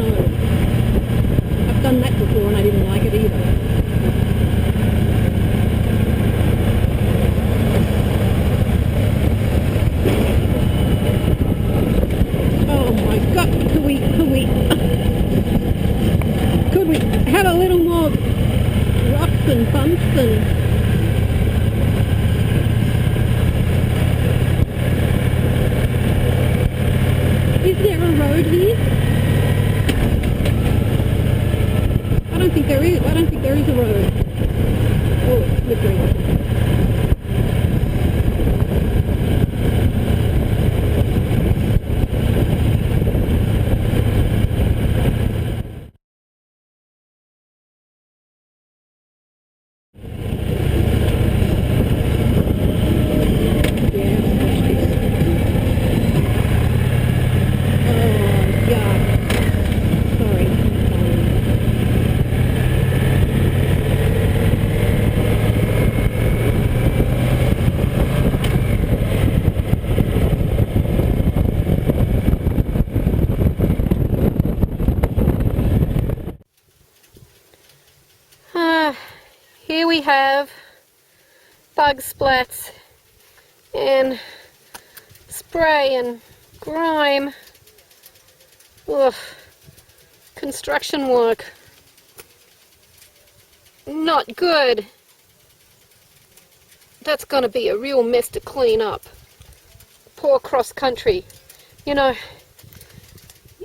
no. I've done that before and I didn't like it either. Oh my God, could we have a little more rocks and bumps and... Is there a road here? I don't think there is. I don't think there is a road. Oh, it's slippery. Here we have bug splats and spray and grime. Ugh. Construction work. Not good. That's gonna be a real mess to clean up. Poor cross country. You know,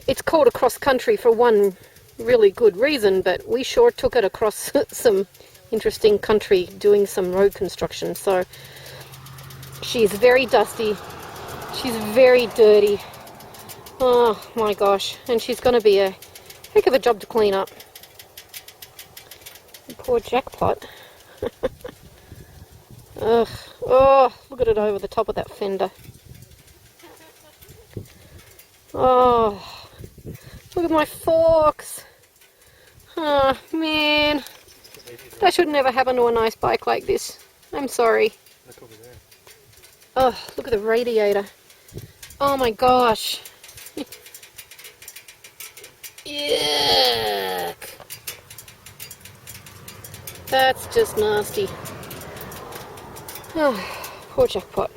it's called a cross country for one really good reason, but we sure took it across some interesting country doing some road construction. So she's very dusty, she's very dirty. Oh my gosh, and she's going to be a heck of a job to clean up. Poor Jackpot. Ugh. Oh, look at it over the top of that fender. Oh, look at my forks. Oh man, that should never happen to a nice bike like this. I'm sorry. Oh, look at the radiator. Oh my gosh. Yuck. That's just nasty. Oh, poor Jackpot.